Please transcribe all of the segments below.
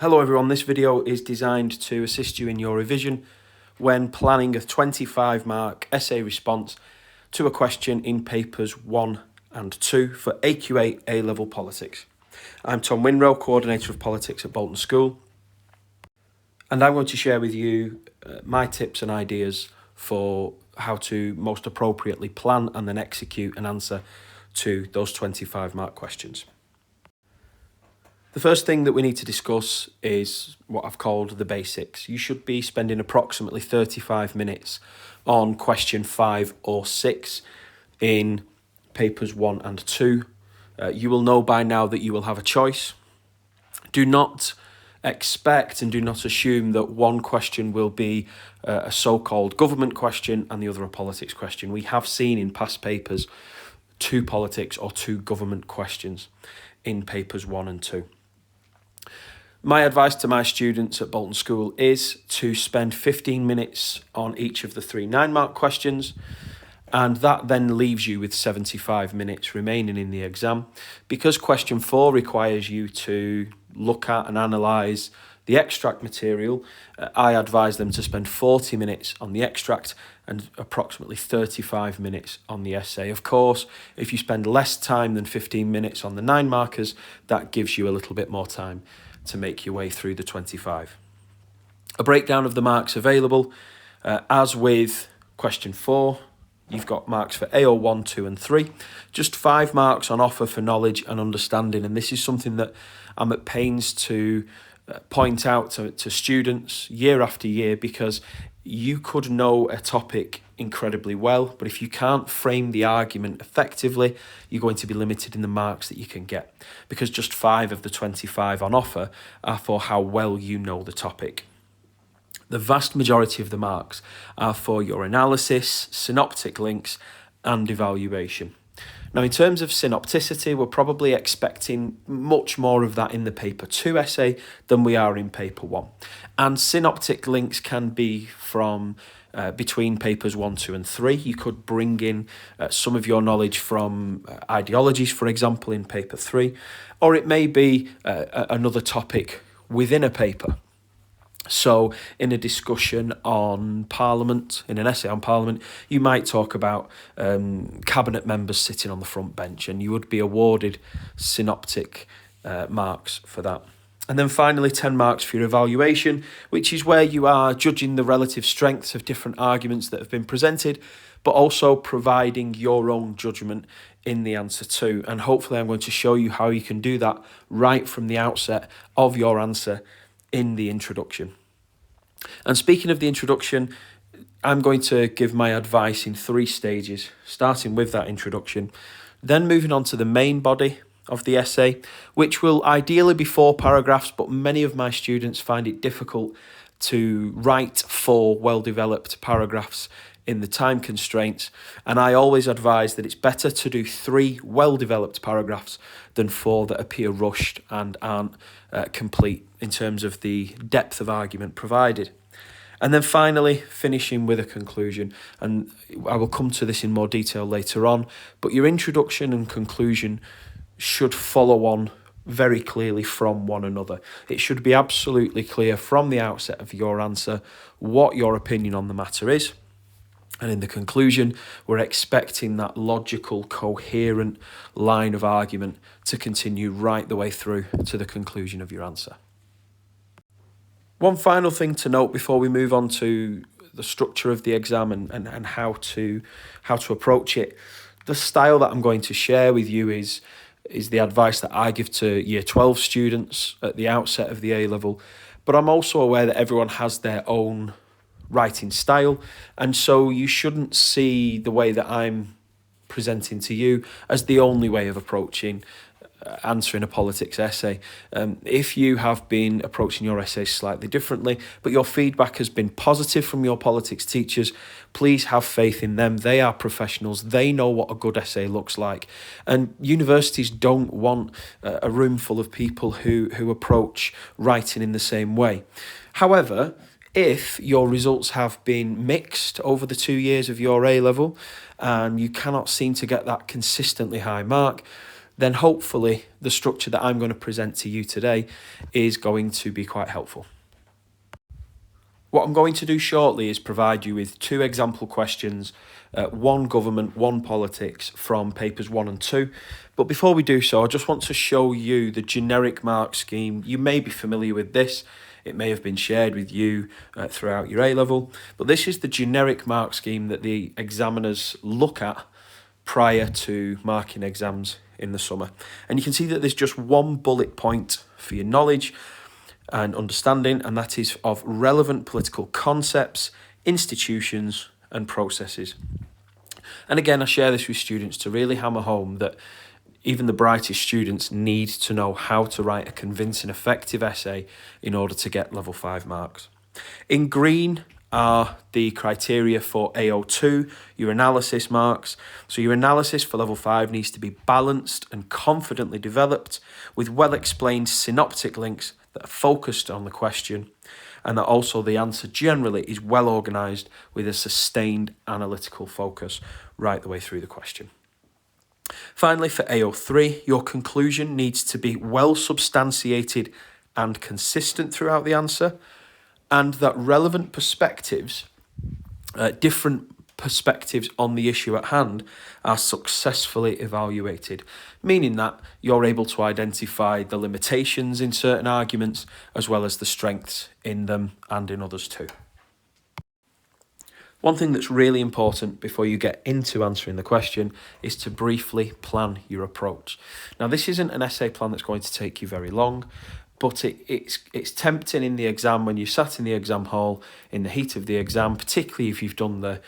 Hello everyone, this video is designed to assist you in your revision when planning a 25 mark essay response to a question in papers 1 and 2 for AQA A Level Politics. I'm Tom Winrow, Coordinator of Politics at Bolton School, and I'm going to share with you my tips and ideas for how to most appropriately plan and then execute an answer to those 25 mark questions. The first thing that we need to discuss is what I've called the basics. You should be spending approximately 35 minutes on question 5 or 6 in papers 1 and 2. You will know by now that you will have a choice. Do not expect and do not assume that one question will be a so-called government question and the other a politics question. We have seen in past papers 2 politics or 2 government questions in papers 1 and 2. My advice to my students at Bolton School is to spend 15 minutes on each of the 3 9-mark questions, and that then leaves you with 75 minutes remaining in the exam. Because question 4 requires you to look at and analyse the extract material, I advise them to spend 40 minutes on the extract and approximately 35 minutes on the essay. Of course, if you spend less time than 15 minutes on the 9 markers, that gives you a little bit more time to make your way through the 25. A breakdown of the marks available, as with question 4, you've got marks for AO1, 2 and 3, just 5 marks on offer for knowledge and understanding, and this is something that I'm at pains to point out to students year after year, because you could know a topic incredibly well, but if you can't frame the argument effectively, you're going to be limited in the marks that you can get, because just 5 of the 25 on offer are for how well you know the topic. The vast majority of the marks are for your analysis, synoptic links, and evaluation. Now, in terms of synopticity, we're probably expecting much more of that in the paper 2 essay than we are in paper 1. And synoptic links can be from between papers 1, 2 and 3. You could bring in some of your knowledge from ideologies, for example, in paper 3, or it may be another topic within a paper. So in a discussion on Parliament, in an essay on Parliament, you might talk about cabinet members sitting on the front bench, and you would be awarded synoptic marks for that. And then finally, 10 marks for your evaluation, which is where you are judging the relative strengths of different arguments that have been presented, but also providing your own judgment in the answer too. And hopefully I'm going to show you how you can do that right from the outset of your answer in the introduction. And speaking of the introduction, I'm going to give my advice in 3 stages, starting with that introduction, then moving on to the main body of the essay, which will ideally be 4 paragraphs, but many of my students find it difficult to write 4 well-developed paragraphs in the time constraints, and I always advise that it's better to do 3 well-developed paragraphs than 4 that appear rushed and aren't complete in terms of the depth of argument provided. And then finally, finishing with a conclusion, and I will come to this in more detail later on, but your introduction and conclusion should follow on very clearly from one another. It should be absolutely clear from the outset of your answer what your opinion on the matter is. And in the conclusion, we're expecting that logical, coherent line of argument to continue right the way through to the conclusion of your answer. One final thing to note before we move on to the structure of the exam and how to approach it. The style that I'm going to share with you is the advice that I give to Year 12 students at the outset of the A-level, but I'm also aware that everyone has their own writing style, and so you shouldn't see the way that I'm presenting to you as the only way of approaching answering a politics essay. If you have been approaching your essays slightly differently, but your feedback has been positive from your politics teachers, please have faith in them. They are professionals. They know what a good essay looks like. And universities don't want a room full of people who approach writing in the same way. However, if your results have been mixed over the 2 years of your A-level and you cannot seem to get that consistently high mark, then hopefully the structure that I'm going to present to you today is going to be quite helpful. What I'm going to do shortly is provide you with 2 example questions, one government, one politics from papers 1 and 2. But before we do so, I just want to show you the generic mark scheme. You may be familiar with this. It may have been shared with you throughout your A-level. But this is the generic mark scheme that the examiners look at prior to marking exams in the summer. And you can see that there's just one bullet point for your knowledge and understanding, and that is of relevant political concepts, institutions and processes. And again, I share this with students to really hammer home that even the brightest students need to know how to write a convincing, effective essay in order to get level 5 marks. In green are the criteria for AO2, your analysis marks. So your analysis for level 5 needs to be balanced and confidently developed with well-explained synoptic links that are focused on the question, and that also the answer generally is well organised with a sustained analytical focus right the way through the question. Finally, for AO3, your conclusion needs to be well substantiated and consistent throughout the answer, and that relevant perspectives, different perspectives on the issue at hand, are successfully evaluated, meaning that you're able to identify the limitations in certain arguments as well as the strengths in them and in others too. One thing that's really important before you get into answering the question is to briefly plan your approach. Now, this isn't an essay plan that's going to take you very long, but it's tempting in the exam when you sat in the exam hall in the heat of the exam, particularly if you've done the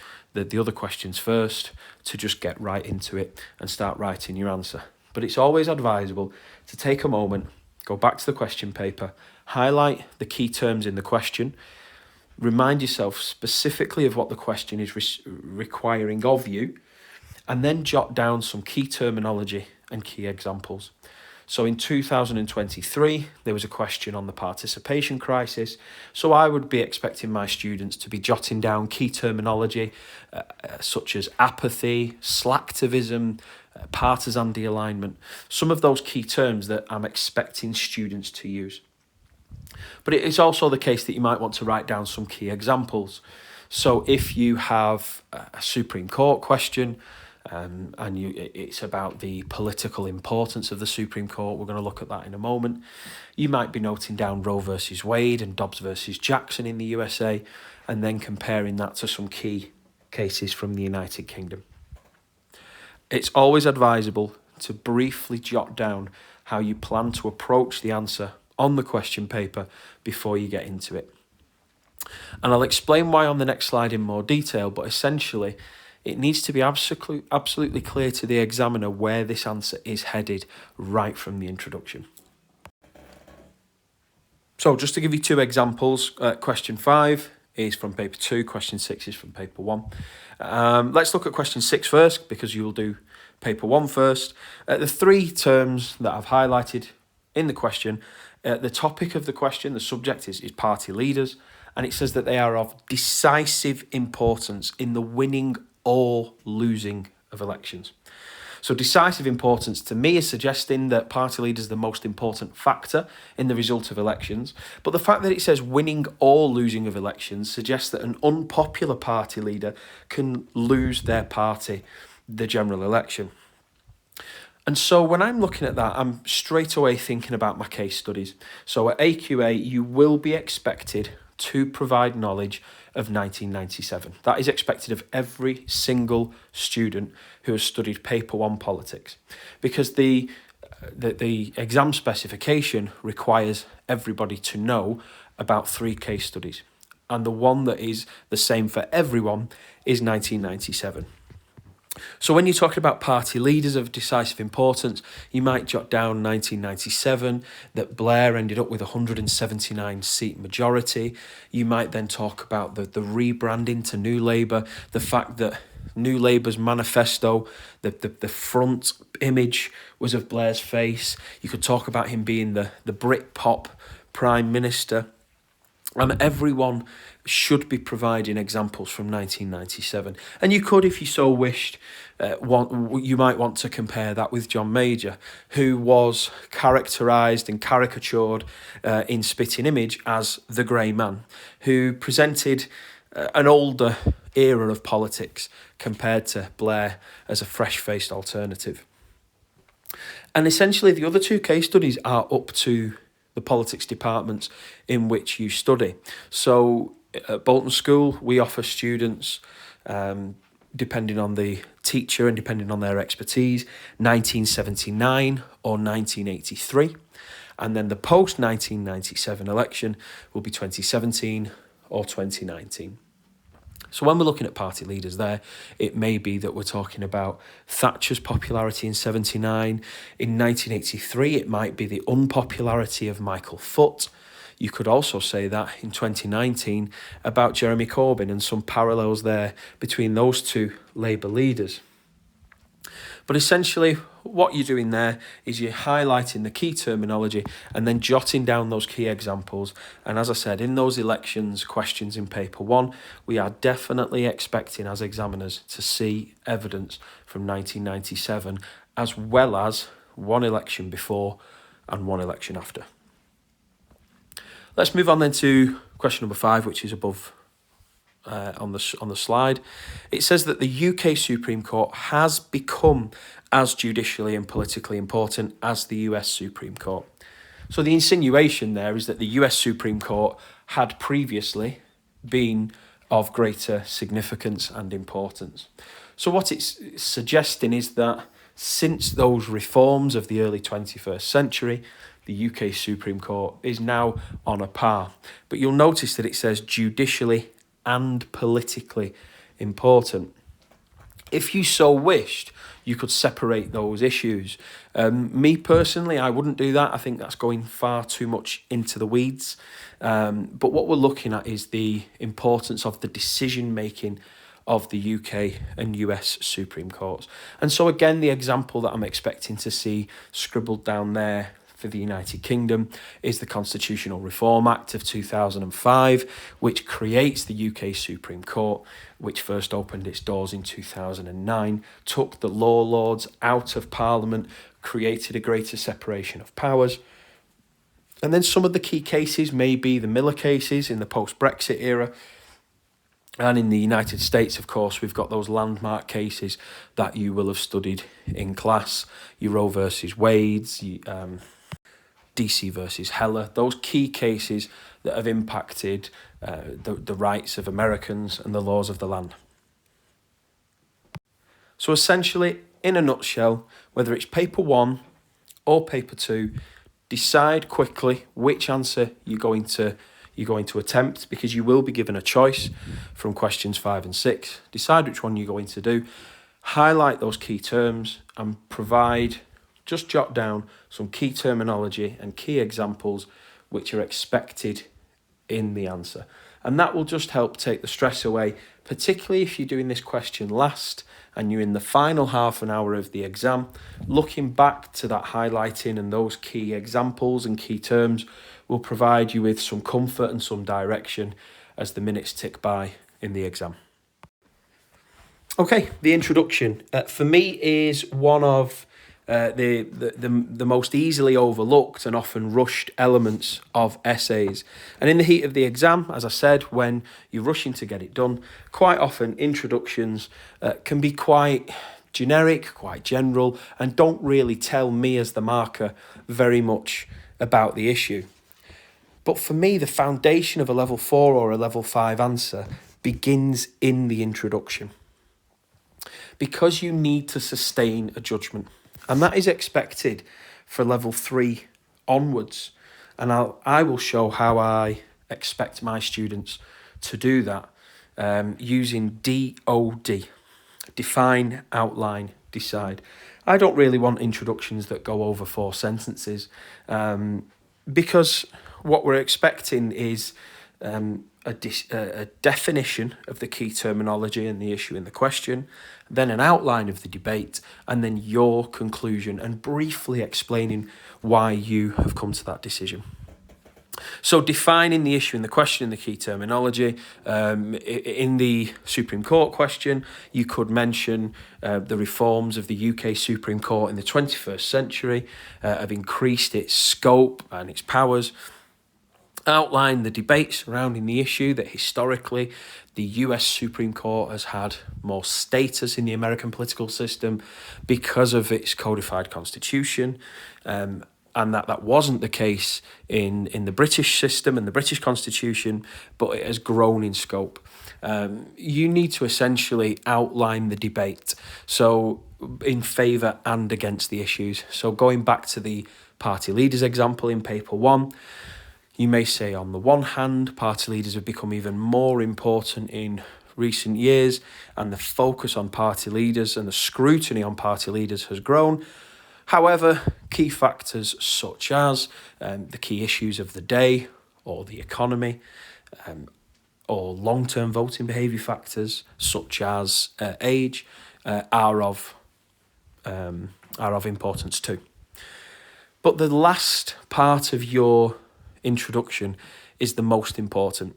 other questions first, to just get right into it and start writing your answer. But it's always advisable to take a moment, go back to the question paper, highlight the key terms in the question, remind yourself specifically of what the question is requiring of you, and then jot down some key terminology and key examples. So in 2023, there was a question on the participation crisis. So I would be expecting my students to be jotting down key terminology such as apathy, slacktivism, partisan de-alignment, some of those key terms that I'm expecting students to use. But it's also the case that you might want to write down some key examples. So if you have a Supreme Court question, and it's about the political importance of the Supreme Court, we're going to look at that in a moment, you might be noting down Roe versus Wade and Dobbs versus Jackson in the USA, and then comparing that to some key cases from the United Kingdom. It's always advisable to briefly jot down how you plan to approach the answer on the question paper before you get into it. And I'll explain why on the next slide in more detail, but essentially it needs to be absolutely clear to the examiner where this answer is headed right from the introduction. So just to give you 2 examples, question 5 is from paper 2, question 6 is from paper 1. Let's look at question 6 first, because you will do paper 1 first. The 3 terms that I've highlighted in the question, the topic of the question, the subject is party leaders, and it says that they are of decisive importance in the winning or losing of elections. So decisive importance to me is suggesting that party leaders are the most important factor in the result of elections. But the fact that it says winning or losing of elections suggests that an unpopular party leader can lose their party the general election. And so when I'm looking at that, I'm straight away thinking about my case studies. So at AQA, you will be expected to provide knowledge of 1997. That is expected of every single student who has studied paper 1 politics, because the exam specification requires everybody to know about 3 case studies, and the one that is the same for everyone is 1997. So when you're talking about party leaders of decisive importance, you might jot down 1997, that Blair ended up with a 179 seat majority. You might then talk about the rebranding to New Labour, the fact that New Labour's manifesto, the front image was of Blair's face. You could talk about him being the Britpop Prime Minister. And everyone should be providing examples from 1997. And you could, if you so wished, you might want to compare that with John Major, who was characterised and caricatured in Spitting Image as the grey man, who presented an older era of politics compared to Blair as a fresh-faced alternative. And essentially the other two case studies are up to the politics departments in which you study. So at Bolton School, we offer students, depending on the teacher and depending on their expertise, 1979 or 1983. And then the post-1997 election will be 2017 or 2019. So when we're looking at party leaders there, it may be that we're talking about Thatcher's popularity in 79. In 1983, it might be the unpopularity of Michael Foot. You could also say that in 2019 about Jeremy Corbyn and some parallels there between those two Labour leaders. But essentially, what you're doing there is you're highlighting the key terminology and then jotting down those key examples. And as I said, in those elections questions in paper 1, we are definitely expecting as examiners to see evidence from 1997, as well as one election before and one election after. Let's move on then to question number 5, which is above on the slide. It says that the UK Supreme Court has become as judicially and politically important as the US Supreme Court. So the insinuation there is that the US Supreme Court had previously been of greater significance and importance. So what it's suggesting is that since those reforms of the early 21st century, the UK Supreme Court is now on a par. But you'll notice that it says judicially and politically important. If you so wished, you could separate those issues. Me personally, I wouldn't do that. I think that's going far too much into the weeds. But what we're looking at is the importance of the decision-making of the UK and US Supreme Courts. And so again, the example that I'm expecting to see scribbled down there for the United Kingdom is the Constitutional Reform Act of 2005, which creates the UK Supreme Court, which first opened its doors in 2009, took the law lords out of Parliament, created a greater separation of powers. And then some of the key cases may be the Miller cases in the post-Brexit era. And in the United States, of course, we've got those landmark cases that you will have studied in class, your Roe versus Wade's, DC versus Heller, those key cases that have impacted the rights of Americans and the laws of the land. So essentially, in a nutshell, whether it's paper 1 or paper 2, decide quickly which answer you're going to attempt, because you will be given a choice from questions 5 and 6. Decide which one you're going to do, highlight those key terms and just jot down some key terminology and key examples which are expected in the answer. And that will just help take the stress away, particularly if you're doing this question last and you're in the final half an hour of the exam. Looking back to that highlighting and those key examples and key terms will provide you with some comfort and some direction as the minutes tick by in the exam. Okay, the introduction for me is one of the most easily overlooked and often rushed elements of essays. And in the heat of the exam, as I said, when you're rushing to get it done, quite often introductions can be quite generic, quite general, and don't really tell me as the marker very much about the issue. But for me, the foundation of a level 4 or a level 5 answer begins in the introduction, because you need to sustain a judgment. And that is expected for level 3 onwards. And I will show how I expect my students to do that using DOD, define, outline, decide. I don't really want introductions that go over 4 sentences because what we're expecting is a definition of the key terminology and the issue in the question, then an outline of the debate, and then your conclusion and briefly explaining why you have come to that decision. So defining the issue in the question, the key terminology. In the Supreme Court question, you could mention the reforms of the UK Supreme Court in the 21st century have increased its scope and its powers. Outline the debate surrounding the issue, that historically the US Supreme Court has had more status in the American political system because of its codified constitution, and that wasn't the case in the British system and the British constitution, but it has grown in scope. You need to essentially outline the debate, so in favour and against the issues. So going back to the party leaders example in paper 1, you may say, on the one hand, party leaders have become even more important in recent years, and the focus on party leaders and the scrutiny on party leaders has grown. However, key factors such as the key issues of the day or the economy, or long-term voting behaviour factors such as age are of importance too. But the last part of your introduction is the most important,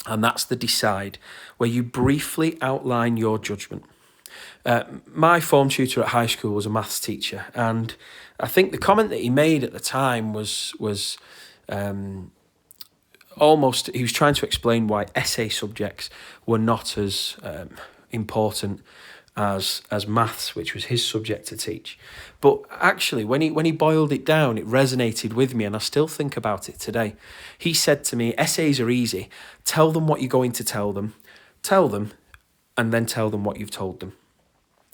and that's the decide, where you briefly outline your judgment. My form tutor at high school was a maths teacher, and I think the comment that he made at the time was almost, he was trying to explain why essay subjects were not as important as maths, which was his subject to teach. But actually, when he boiled it down, it resonated with me, and I still think about it today. He said to me, essays are easy. Tell them what you're going to tell them, and then tell them what you've told them.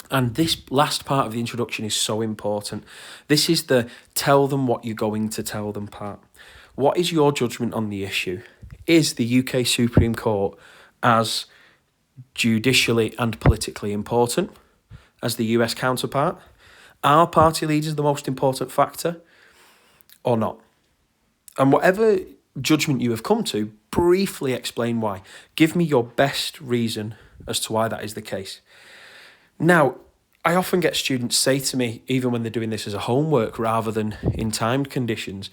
And this last part of the introduction is so important. This is the tell them what you're going to tell them part. What is your judgment on the issue? Is the UK Supreme Court as judicially and politically important as the US counterpart? Are party leaders the most important factor or not? And whatever judgment you have come to, briefly explain why. Give me your best reason as to why that is the case. Now, I often get students say to me, even when they're doing this as a homework rather than in timed conditions,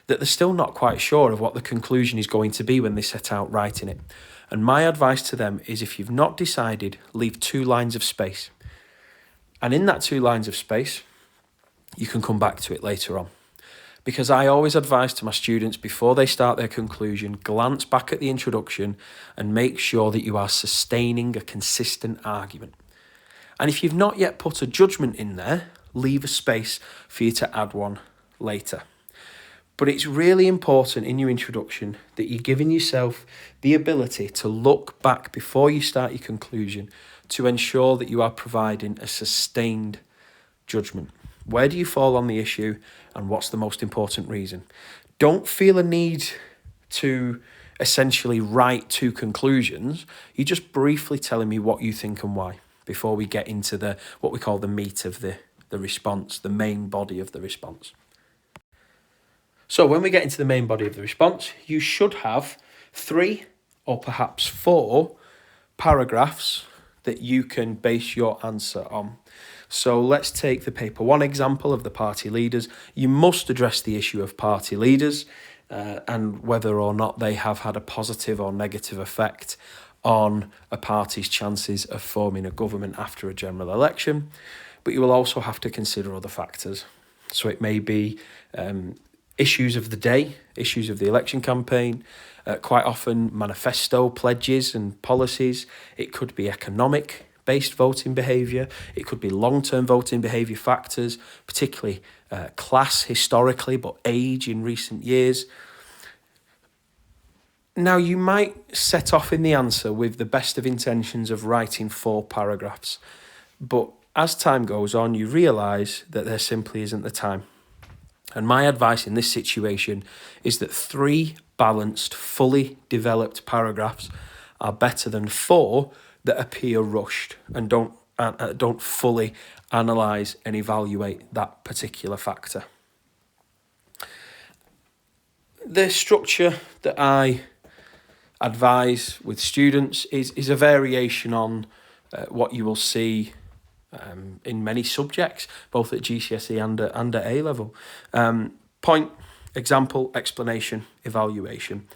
that they're still not quite sure of what the conclusion is going to be when they set out writing it. And my advice to them is, if you've not decided, leave 2 lines of space. And in that 2 lines of space, you can come back to it later on. Because I always advise to my students, before they start their conclusion, glance back at the introduction and make sure that you are sustaining a consistent argument. And if you've not yet put a judgment in there, leave a space for you to add one later. But it's really important in your introduction that you're giving yourself the ability to look back before you start your conclusion to ensure that you are providing a sustained judgment. Where do you fall on the issue, and what's the most important reason? Don't feel a need to essentially write 2 conclusions. You're just briefly telling me what you think and why before we get into what we call the meat of the response, the main body of the response. So when we get into the main body of the response, you should have 3 or perhaps 4 paragraphs that you can base your answer on. So let's take the paper 1 example of the party leaders. You must address the issue of party leaders and whether or not they have had a positive or negative effect on a party's chances of forming a government after a general election. But you will also have to consider other factors. So it may be issues of the day, issues of the election campaign, quite often manifesto pledges and policies. It could be economic-based voting behaviour. It could be long-term voting behaviour factors, particularly class historically, but age in recent years. Now, you might set off in the answer with the best of intentions of writing 4 paragraphs, but as time goes on, you realise that there simply isn't the time. And my advice in this situation is that 3 balanced, fully developed paragraphs are better than 4 that appear rushed and don't fully analyse and evaluate that particular factor. The structure that I advise with students is a variation on what you will see in many subjects, both at GCSE and at A level. Point, Example, explanation, evaluation.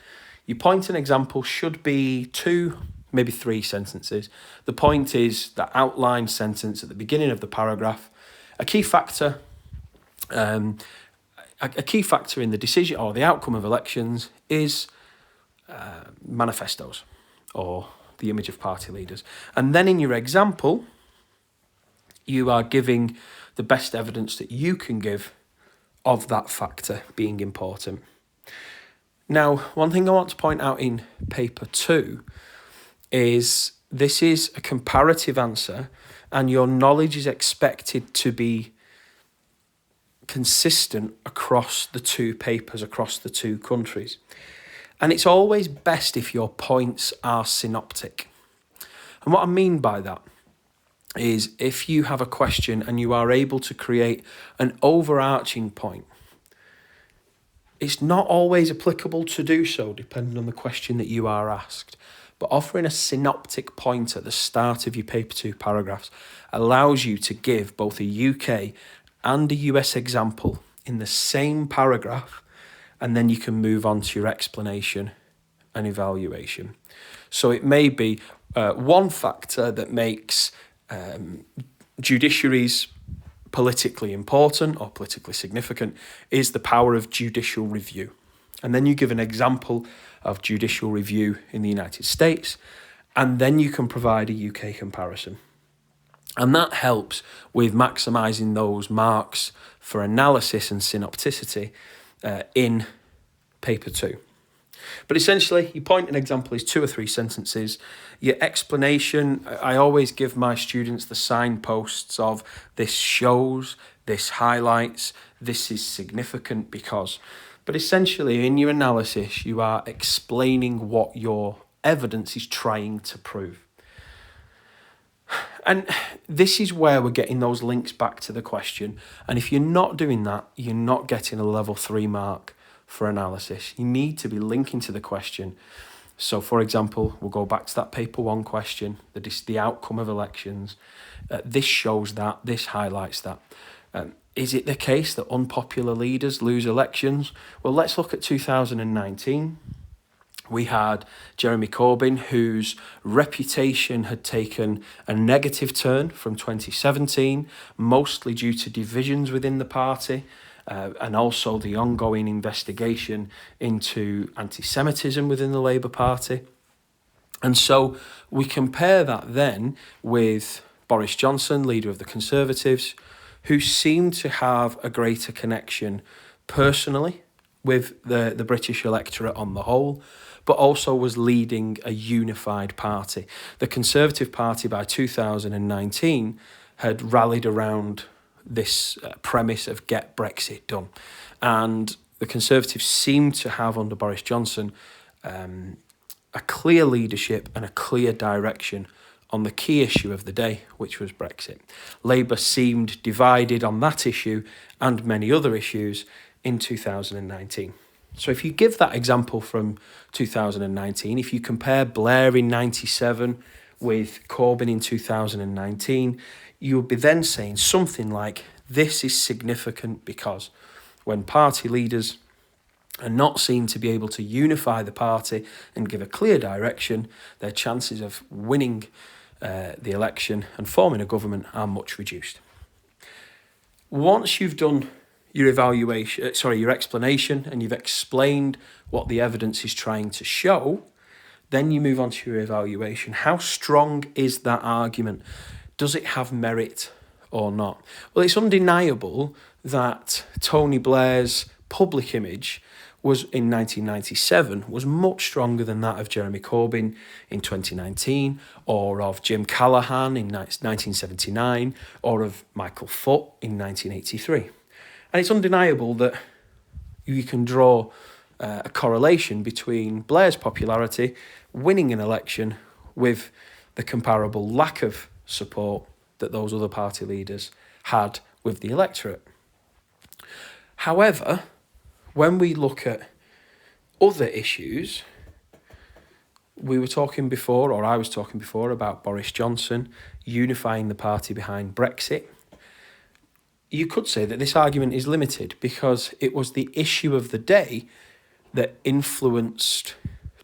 Your point and example should be 2, maybe 3 sentences. The point is that outline sentence at the beginning of the paragraph. A key factor in the decision or the outcome of elections is manifestos or the image of party leaders. And then in your example, you are giving the best evidence that you can give of that factor being important. Now, one thing I want to point out in paper 2 is this is a comparative answer, and your knowledge is expected to be consistent across the 2 papers, across the 2 countries. And it's always best if your points are synoptic. And what I mean by that is if you have a question and you are able to create an overarching point, it's not always applicable to do so depending on the question that you are asked. But offering a synoptic point at the start of your paper 2 paragraphs allows you to give both a UK and a US example in the same paragraph, and then you can move on to your explanation and evaluation. So it may be one factor that makes judiciaries politically important or politically significant is the power of judicial review. And then you give an example of judicial review in the United States, and then you can provide a UK comparison. And that helps with maximising those marks for analysis and synopticity in paper 2. But essentially, your point and example is 2 or 3 sentences. Your explanation, I always give my students the signposts of this shows, this highlights, this is significant because. But essentially, in your analysis, you are explaining what your evidence is trying to prove. And this is where we're getting those links back to the question. And if you're not doing that, you're not getting a level 3 mark for analysis. You need to be linking to the question. So, for example, we'll go back to that paper 1 question, the outcome of elections. This shows that, this highlights that. Is it the case that unpopular leaders lose elections? Well, let's look at 2019. We had Jeremy Corbyn, whose reputation had taken a negative turn from 2017, mostly due to divisions within the party, and also the ongoing investigation into anti-Semitism within the Labour Party. And so we compare that then with Boris Johnson, leader of the Conservatives, who seemed to have a greater connection personally with the British electorate on the whole, but also was leading a unified party. The Conservative Party by 2019 had rallied around this premise of get Brexit done. And the Conservatives seemed to have, under Boris Johnson, a clear leadership and a clear direction on the key issue of the day, which was Brexit. Labour seemed divided on that issue and many other issues in 2019. So if you give that example from 2019, if you compare Blair in 97 with Corbyn in 2019, you would be then saying something like, this is significant because when party leaders are not seen to be able to unify the party and give a clear direction, their chances of winning the election and forming a government are much reduced. Once you've done your your explanation, and you've explained what the evidence is trying to show, then you move on to your evaluation. How strong is that argument? Does it have merit or not? Well, it's undeniable that Tony Blair's public image was in 1997 was much stronger than that of Jeremy Corbyn in 2019, or of Jim Callaghan in 1979, or of Michael Foot in 1983. And it's undeniable that you can draw a correlation between Blair's popularity, winning an election, with the comparable lack of support that those other party leaders had with the electorate. However, when we look at other issues, we were talking before, or I was talking before, about Boris Johnson unifying the party behind Brexit. you could say that this argument is limited because it was the issue of the day that influenced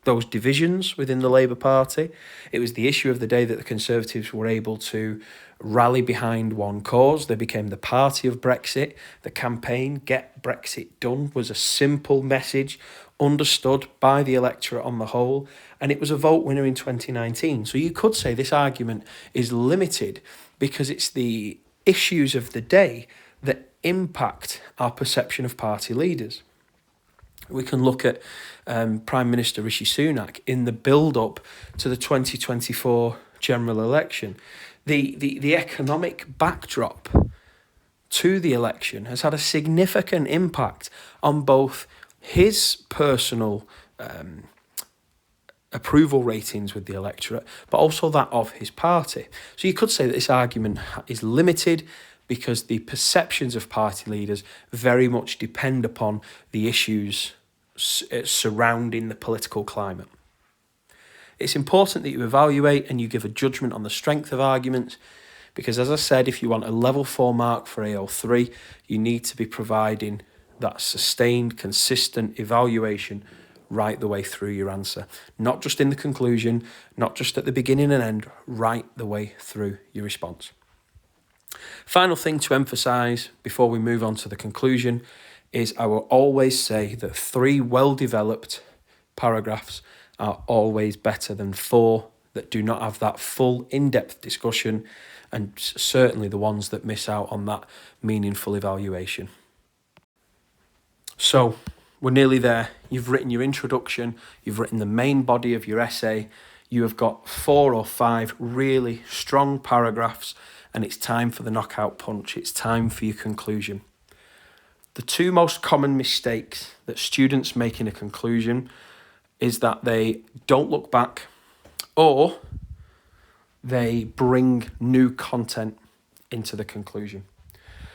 those divisions within the Labour Party. It was the issue of the day that the Conservatives were able to rally behind one cause. They became the party of Brexit. The campaign, Get Brexit Done, was a simple message understood by the electorate on the whole, and it was a vote winner in 2019. So you could say this argument is limited because it's the issues of the day that impact our perception of party leaders. We can look at Prime Minister Rishi Sunak in the build-up to the 2024 general election. The economic backdrop to the election has had a significant impact on both his personal approval ratings with the electorate, but also that of his party. So you could say that this argument is limited because the perceptions of party leaders very much depend upon the issues surrounding the political climate. It's important that you evaluate and you give a judgment on the strength of arguments because, as I said, if you want a level 4 mark for AO3, you need to be providing that sustained, consistent evaluation right the way through your answer. Not just in the conclusion, not just at the beginning and end, right the way through your response. Final thing to emphasise before we move on to the conclusion is I will always say that 3 well-developed paragraphs are always better than 4 that do not have that full in-depth discussion, and certainly the ones that miss out on that meaningful evaluation. So we're nearly there. You've written your introduction, you've written the main body of your essay, you have got 4 or 5 really strong paragraphs, and it's time for the knockout punch. It's time for your conclusion. The 2 most common mistakes that students make in a conclusion is that they don't look back or they bring new content into the conclusion.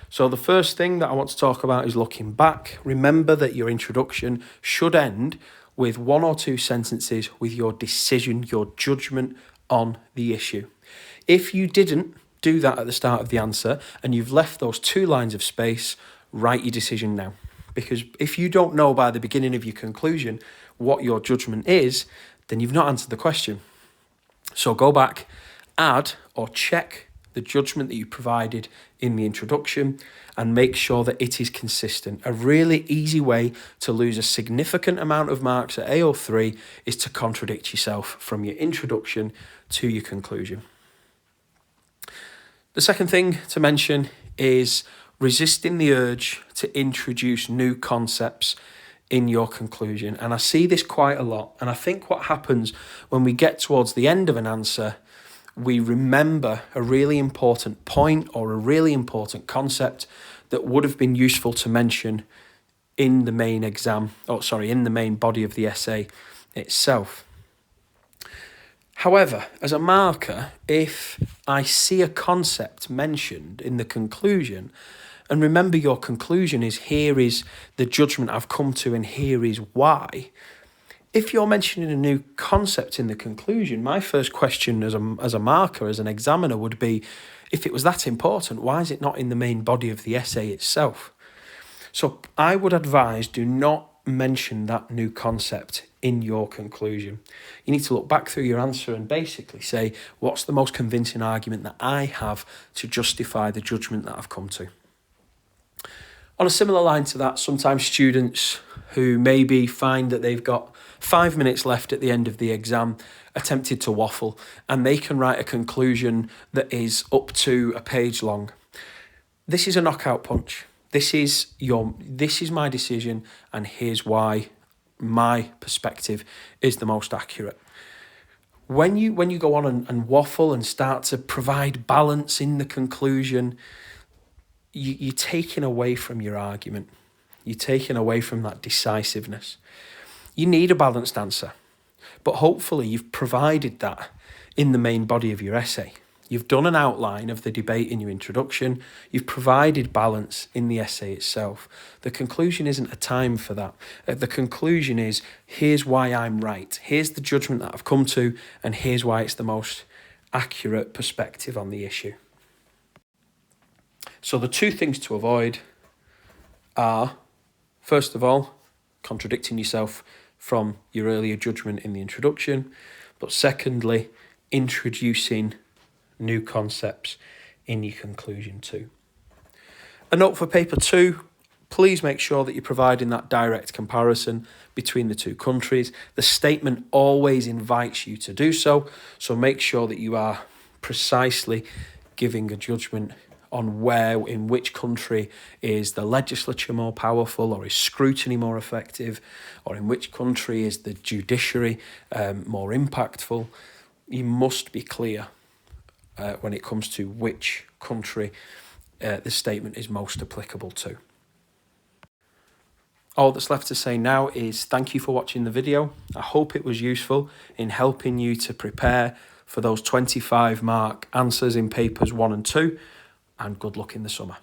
So the first thing that I want to talk about is looking back. Remember that your introduction should end with 1 or 2 sentences with your decision, your judgment on the issue. If you didn't do that at the start of the answer and you've left those 2 lines of space, write your decision now. Because if you don't know by the beginning of your conclusion what your judgment is, then you've not answered the question. So go back, add or check the judgment that you provided in the introduction and make sure that it is consistent. A really easy way to lose a significant amount of marks at AO3 is to contradict yourself from your introduction to your conclusion. The second thing to mention is resisting the urge to introduce new concepts in your conclusion. And I see this quite a lot. And I think what happens when we get towards the end of an answer, we remember a really important point or a really important concept that would have been useful to mention in the main in the main body of the essay itself. However, as a marker, if I see a concept mentioned in the conclusion, and remember your conclusion is here is the judgment I've come to and here is why. If you're mentioning a new concept in the conclusion, my first question as a marker, as an examiner would be, if it was that important, why is it not in the main body of the essay itself? So I would advise do not mention that new concept in your conclusion. You need to look back through your answer and basically say, what's the most convincing argument that I have to justify the judgment that I've come to? On a similar line to that, sometimes students who maybe find that they've got 5 minutes left at the end of the exam attempted to waffle, and they can write a conclusion that is up to a page long. This is a knockout punch. This is my decision, and here's why my perspective is the most accurate. When you go on and waffle and start to provide balance in the conclusion, you're taking away from your argument. You're taking away from that decisiveness. You need a balanced answer, but hopefully you've provided that in the main body of your essay. You've done an outline of the debate in your introduction. You've provided balance in the essay itself. The conclusion isn't a time for that. The conclusion is, here's why I'm right. Here's the judgment that I've come to, and here's why it's the most accurate perspective on the issue. So the two things to avoid are, first of all, contradicting yourself from your earlier judgment in the introduction, but secondly, introducing new concepts in your conclusion too. A note for paper 2, please make sure that you're providing that direct comparison between the two countries. The statement always invites you to do so, so make sure that you are precisely giving a judgment on where, in which country is the legislature more powerful, or is scrutiny more effective, or in which country is the judiciary more impactful. You must be clear when it comes to which country the statement is most applicable to. All that's left to say now is thank you for watching the video. I hope it was useful in helping you to prepare for those 25 mark answers in papers 1 and 2, and good luck in the summer.